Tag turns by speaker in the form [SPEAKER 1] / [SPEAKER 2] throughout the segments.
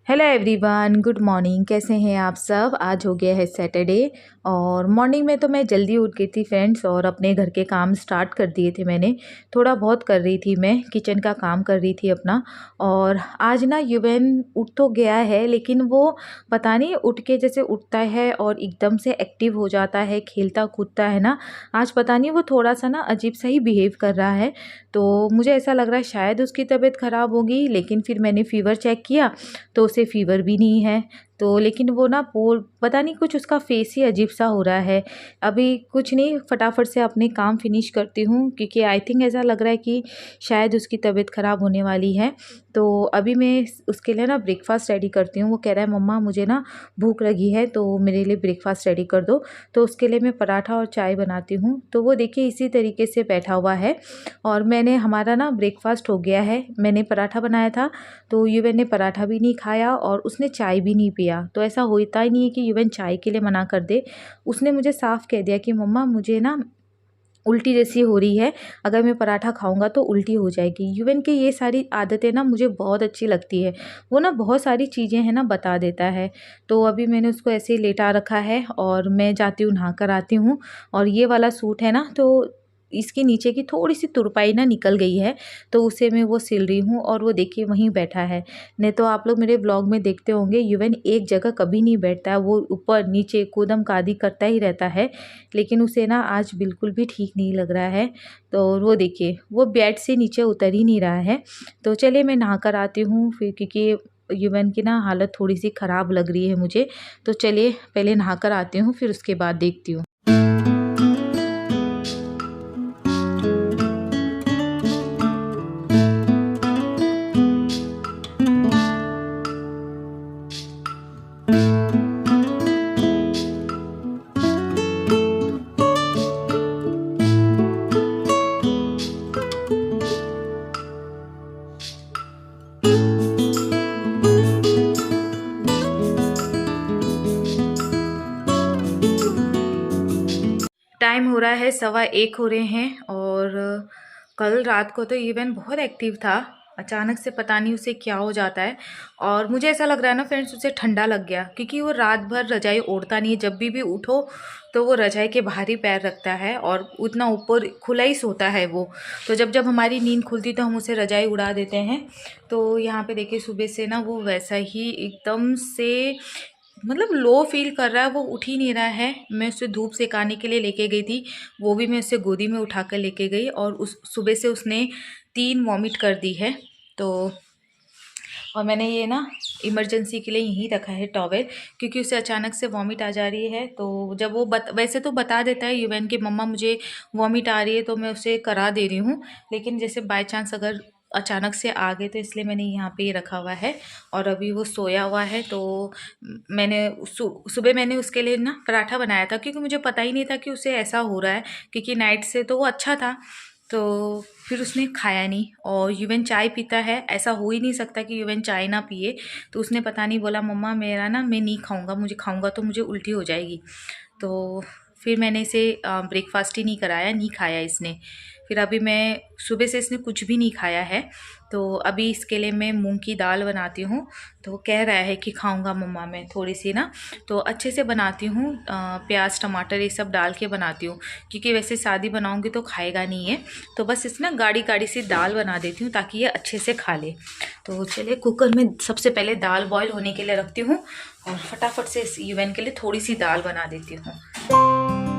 [SPEAKER 1] Hello everyone, good morning. कैसे हैं आप सब? आज हो गया है सैटरडे और मॉर्निंग में तो मैं जल्दी उठ गई थी फ्रेंड्स, और अपने घर के काम स्टार्ट कर दिए थे। मैंने थोड़ा बहुत कर रही थी, मैं किचन का काम कर रही थी अपना। और आज ना युवेन उठ तो गया है, लेकिन वो पता नहीं उठ के जैसे उठता है और एकदम से एक्टिव हो जाता है, खेलता कूदता है ना। आज पता नहीं वो थोड़ा सा ना अजीब सा ही बिहेव कर रहा है। तो मुझे ऐसा लग रहा है शायद उसकी तबीयत ख़राब होगी, लेकिन फिर मैंने फ़ीवर चेक किया तो उसे फ़ीवर भी नहीं है। तो लेकिन वो ना पता नहीं कुछ उसका फेस ही अजीब सा हो रहा है। अभी कुछ नहीं, फटाफट से अपने काम फिनिश करती हूँ, क्योंकि आई थिंक ऐसा लग रहा है कि शायद उसकी तबीयत ख़राब होने वाली है। तो अभी मैं उसके लिए ना ब्रेकफ़ास्ट रेडी करती हूँ। वो कह रहा है मम्मा मुझे ना भूख लगी है, तो मेरे लिए ब्रेकफ़ास्ट रेडी कर दो। तो उसके लिए मैं पराठा और चाय बनाती हूँ। तो वो देखिए इसी तरीके से बैठा हुआ है। और हमारा ना ब्रेकफ़ास्ट हो गया है। मैंने पराठा बनाया था, तो युवन ने पराठा भी नहीं खाया और उसने चाय भी नहीं पिया। तो ऐसा होता ही नहीं है कि युवन चाय के लिए मना कर दे। उसने मुझे साफ कह दिया कि मम्मा मुझे ना उल्टी जैसी हो रही है, अगर मैं पराठा खाऊंगा तो उल्टी हो जाएगी। युवन की ये सारी आदतें ना मुझे बहुत अच्छी लगती है। वो ना बहुत सारी चीज़ें हैं ना बता देता है। तो अभी मैंने उसको ऐसे ही लेटा रखा है और मैं जाती हूँ नहा कर आती हूँ। और ये वाला सूट है ना, तो इसके नीचे की थोड़ी सी तुरपाई ना निकल गई है, तो उसे मैं वो सिल रही हूँ। और वो देखिए वहीं बैठा है। नहीं तो आप लोग मेरे ब्लॉग में देखते होंगे युवन एक जगह कभी नहीं बैठता है, वो ऊपर नीचे कूदम कादी करता ही रहता है। लेकिन उसे ना आज बिल्कुल भी ठीक नहीं लग रहा है। तो वो देखिए वो बेड से नीचे उतर ही नहीं रहा है। तो चलिए मैं नहा कर आती हूँ फिर, क्योंकि युवन की ना हालत थोड़ी सी ख़राब लग रही है मुझे। तो चलिए पहले नहा कर आती हूँ, फिर उसके बाद देखती हूँ। टाइम हो रहा है 1:15 हो रहे हैं। और कल रात को तो इवन बहुत एक्टिव था। अचानक से पता नहीं उसे क्या हो जाता है। और मुझे ऐसा लग रहा है ना फ्रेंड्स, उसे ठंडा लग गया, क्योंकि वो रात भर रजाई ओढ़ता नहीं है। जब भी उठो तो वो रजाई के बाहर ही पैर रखता है और उतना ऊपर खुला ही सोता है वो। तो जब जब हमारी नींद खुलती तो हम उसे रजाई उड़ा देते हैं। तो यहाँ पे देखिए सुबह से ना वो वैसा ही एकदम से मतलब लो फील कर रहा है। वो उठ ही नहीं रहा है। मैं उसे धूप सेकाने के लिए लेके गई थी, वो भी मैं उसे गोदी में उठा कर लेके गई। और उस सुबह से उसने 3 वॉमिट कर दी है। तो और मैंने ये ना इमरजेंसी के लिए यहीं रखा है टॉवेल, क्योंकि उसे अचानक से वॉमिट आ जा रही है। तो जब वो वैसे तो बता देता है युवन कि मम्मा मुझे वॉमिट आ रही है, तो मैं उसे करा दे रही हूँ। लेकिन जैसे बाय चांस अगर अचानक से आ गए, तो इसलिए मैंने यहाँ पे ही रखा हुआ है। और अभी वो सोया हुआ है। तो मैंने सुबह मैंने उसके लिए ना पराठा बनाया था, क्योंकि मुझे पता ही नहीं था कि उसे ऐसा हो रहा है। क्योंकि नाइट से तो वो अच्छा था, तो फिर उसने खाया नहीं। और युवन चाय पीता है, ऐसा हो ही नहीं सकता कि युवन चाय ना पिए। तो उसने पता नहीं बोला मम्मा मेरा ना मैं नहीं खाऊंगा, मुझे खाऊंगा तो मुझे उल्टी हो जाएगी। तो फिर मैंने इसे ब्रेकफास्ट ही नहीं कराया, नहीं खाया इसने। फिर अभी मैं सुबह से इसने कुछ भी नहीं खाया है। तो अभी इसके लिए मैं मूंग की दाल बनाती हूँ। तो कह रहा है कि खाऊंगा मम्मा मैं थोड़ी सी ना। तो अच्छे से बनाती हूँ, प्याज टमाटर ये सब डाल के बनाती हूँ, क्योंकि वैसे सादी बनाऊँगी तो खाएगा नहीं है। तो बस इस ना गाढ़ी गाढ़ी सी दाल बना देती हूँ, ताकि ये अच्छे से खा ले। तो चलिए कुकर में सबसे पहले दाल बॉईल होने के लिए रखती हूँ, और फटाफट से इस इवेंट के लिए थोड़ी सी दाल बना देती हूँ।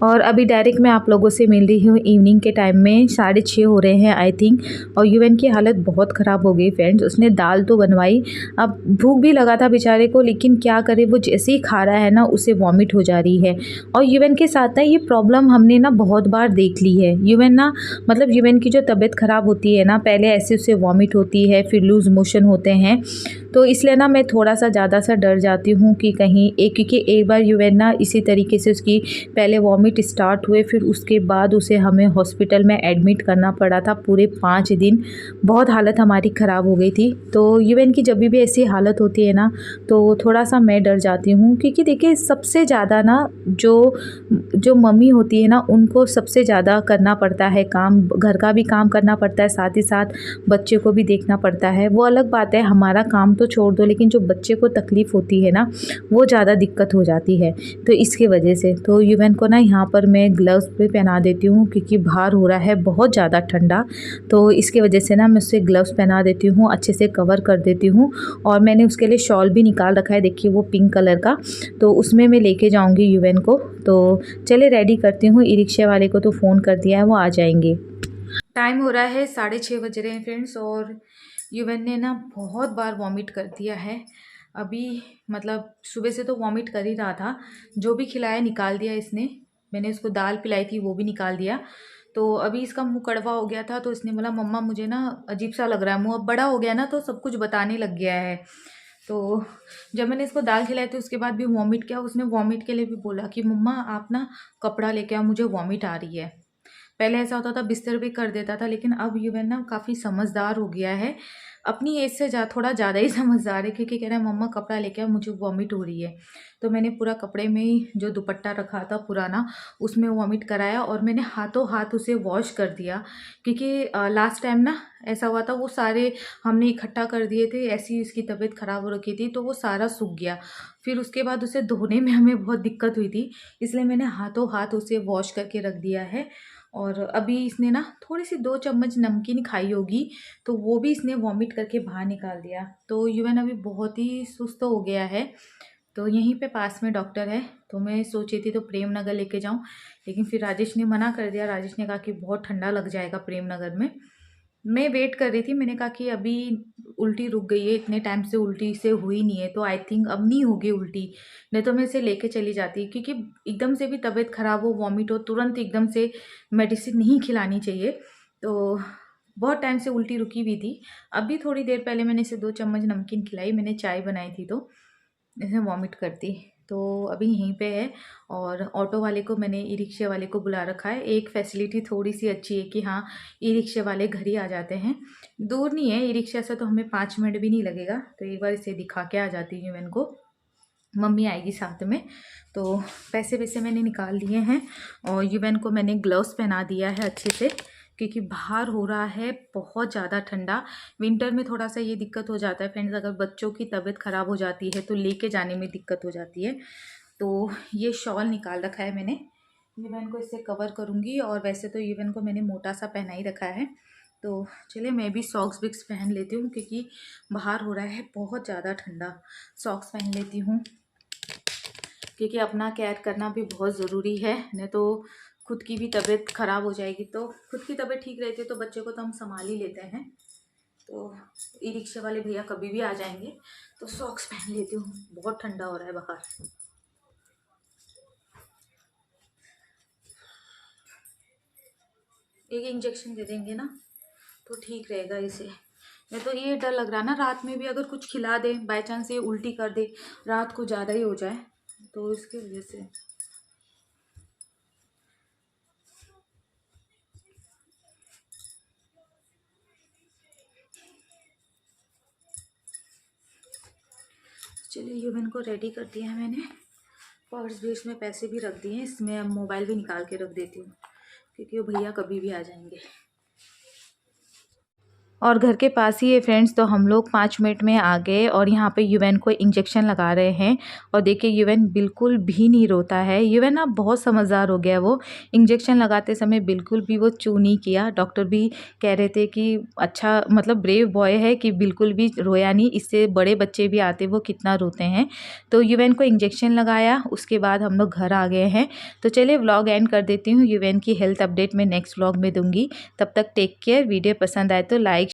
[SPEAKER 1] और अभी डायरेक्ट मैं आप लोगों से मिल रही हूँ इवनिंग के टाइम में, 6:30 हो रहे हैं आई थिंक। और यूएन की हालत बहुत ख़राब हो गई फ्रेंड्स। उसने दाल तो बनवाई, अब भूख भी लगा था बेचारे को, लेकिन क्या करे, वो जैसे ही खा रहा है ना उसे वॉमिट हो जा रही है। और यूएन के साथ ना ये प्रॉब्लम हमने ना बहुत बार देख ली है। यूएन ना मतलब यूएन की जो तबीयत ख़राब होती है ना, पहले ऐसे उसे वॉमिट होती है, फिर लूज़ मोशन होते हैं। तो इसलिए ना मैं थोड़ा सा ज़्यादा सा डर जाती हूँ कि कहीं क्योंकि एक बार यूएन ना इसी तरीके से उसकी पहले वॉमिट स्टार्ट हुए, फिर उसके बाद उसे हमें हॉस्पिटल में एडमिट करना पड़ा था पूरे 5 दिन। बहुत हालत हमारी ख़राब हो गई थी। तो यूएन की जब भी ऐसी हालत होती है ना, तो थोड़ा सा मैं डर जाती हूँ, क्योंकि देखिए सबसे ज़्यादा ना जो जो मम्मी होती है ना, उनको सबसे ज़्यादा करना पड़ता है काम, घर का भी काम करना पड़ता है, साथ ही साथ बच्चे को भी देखना पड़ता है। वो अलग बात है, हमारा काम तो छोड़ दो, लेकिन जो बच्चे को तकलीफ़ होती है ना, वो ज़्यादा दिक्कत हो जाती है। तो इसके वजह से तो यूएन को ना यहाँ पर मैं ग्लव्स भी पहना देती हूँ, क्योंकि बाहर हो रहा है बहुत ज़्यादा ठंडा। तो इसकी वजह से ना मैं उसे ग्लव्स पहना देती हूँ, अच्छे से कवर कर देती हूँ। और मैंने उसके लिए शॉल भी निकाल रखा है, देखिए वो पिंक कलर का, तो उसमें मैं लेके जाऊँगी यूएन को। तो चले रेडी करती हूँ, ई रिक्शे वाले को तो फ़ोन कर दिया है, वो आ जाएंगे। टाइम हो रहा है 6:30 बज रहे हैं फ्रेंड्स, और यूएन ने ना बहुत बार वॉमिट कर दिया है अभी। मतलब सुबह से तो वॉमिट कर ही रहा था, जो भी खिलाया निकाल दिया इसने। मैंने उसको दाल पिलाई थी, वो भी निकाल दिया। तो अभी इसका मुंह कड़वा हो गया था, तो इसने बोला मम्मा मुझे ना अजीब सा लग रहा है मुंह। अब बड़ा हो गया ना, तो सब कुछ बताने लग गया है। तो जब मैंने इसको दाल खिलाई थी, उसके बाद भी वॉमिट किया। उसने वॉमिट के लिए भी बोला कि मम्मा आप ना कपड़ा लेके आओ, मुझे वॉमिट आ रही है। पहले ऐसा होता था बिस्तर भी कर देता था, लेकिन अब यूएन ना काफ़ी समझदार हो गया है, अपनी एज से थोड़ा ज़्यादा ही समझदार है, क्योंकि कह रहा है मम्मा कपड़ा लेके आओ, मुझे वॉमिट हो रही है। तो मैंने पूरा कपड़े में ही जो दुपट्टा रखा था पुराना, उसमें वॉमिट कराया, और मैंने हाथों हाथ उसे वॉश कर दिया, क्योंकि लास्ट टाइम ना ऐसा हुआ था, वो सारे हमने इकट्ठा कर दिए थे, ऐसी उसकी तबीयत ख़राब हो रखी थी, तो वो सारा सूख गया। फिर उसके बाद उसे धोने में हमें बहुत दिक्कत हुई थी, इसलिए मैंने हाथों हाथ उसे वॉश करके रख दिया है। और अभी इसने ना थोड़ी सी 2 चम्मच नमकीन खाई होगी, तो वो भी इसने वॉमिट करके बाहर निकाल दिया। तो यूएन अभी बहुत ही सुस्त हो गया है। तो यहीं पे पास में डॉक्टर है, तो मैं सोची थी तो प्रेम नगर लेके जाऊं, लेकिन फिर राजेश ने मना कर दिया। राजेश ने कहा कि बहुत ठंडा लग जाएगा प्रेम नगर में। मैं वेट कर रही थी, मैंने कहा कि अभी उल्टी रुक गई है, इतने टाइम से उल्टी से हुई नहीं है, तो आई थिंक अब नहीं होगी उल्टी। नहीं तो मैं इसे लेके चली जाती, क्योंकि एकदम से भी तबीयत ख़राब हो, वॉमिट हो, तुरंत एकदम से मेडिसिन नहीं खिलानी चाहिए। तो बहुत टाइम से उल्टी रुकी हुई थी। अभी थोड़ी देर पहले मैंने इसे 2 चम्मच नमकीन खिलाई, मैंने चाय बनाई थी, तो इसे वॉमिट करती। तो अभी यहीं पे है, और ऑटो वाले को मैंने ई रिक्शे वाले को बुला रखा है। एक फैसिलिटी थोड़ी सी अच्छी है कि हाँ, ई रिक्शे वाले घर ही आ जाते हैं, दूर नहीं है ई रिक्शा से, तो हमें 5 मिनट भी नहीं लगेगा। तो एक बार इसे दिखा के आ जाती हूँ इनको, मम्मी आएगी साथ में। तो पैसे वैसे मैंने निकाल लिए हैं, और यूएन को मैंने ग्लव्स पहना दिया है अच्छे से, क्योंकि बाहर हो रहा है बहुत ज़्यादा ठंडा। विंटर में थोड़ा सा ये दिक्कत हो जाता है फ्रेंड्स, अगर बच्चों की तबीयत ख़राब हो जाती है तो लेके जाने में दिक्कत हो जाती है। तो ये शॉल निकाल रखा है मैंने, यूएन को इससे कवर करूँगी। और वैसे तो यूएन को मैंने मोटा सा पहना ही रखा है। तो चलिए मैं भी सॉक्स विक्स पहन लेती हूँ, क्योंकि बाहर हो रहा है बहुत ज़्यादा ठंडा। सॉक्स पहन लेती हूँ, क्योंकि अपना केयर करना भी बहुत ज़रूरी है, नहीं तो खुद की भी तबीयत ख़राब हो जाएगी। तो खुद की तबीयत ठीक रहती है तो बच्चे को तो हम संभाल ही लेते हैं। तो ई रिक्शा वाले भैया कभी भी आ जाएंगे, तो सॉक्स पहन लेती हूँ, बहुत ठंडा हो रहा है बाहर। एक इंजेक्शन दे देंगे ना तो ठीक रहेगा इसे। मैं तो ये डर लग रहा है ना, रात में भी अगर कुछ खिला दे, बाई चांस ये उल्टी कर दे, रात को ज़्यादा ही हो जाए, तो इसकी वजह से। चलिए यूवन को रेडी कर दिया है मैंने, पर्स भी इसमें पैसे भी रख दिए हैं, इसमें अब मोबाइल भी निकाल के रख देती हूँ, क्योंकि वो भैया कभी भी आ जाएंगे। और घर के पास ही है फ्रेंड्स, तो हम लोग 5 मिनट में आ गए और यहाँ पे युवेन को इंजेक्शन लगा रहे हैं। और देखिए युवेन बिल्कुल भी नहीं रोता है। युवेन ना बहुत समझदार हो गया, वो इंजेक्शन लगाते समय बिल्कुल भी वो चू नहीं किया। डॉक्टर भी कह रहे थे कि अच्छा मतलब ब्रेव बॉय है कि बिल्कुल भी रोया नहीं। इससे बड़े बच्चे भी आते वो कितना रोते हैं। तो युवेन को इंजेक्शन लगाया, उसके बाद हम लोग घर आ गए हैं। तो चलिए व्लॉग एंड कर देती हूँ। युवेन की हेल्थ अपडेट मैं नेक्स्ट व्लॉग में दूंगी। तब तक टेक केयर। वीडियो पसंद आए तो लाइक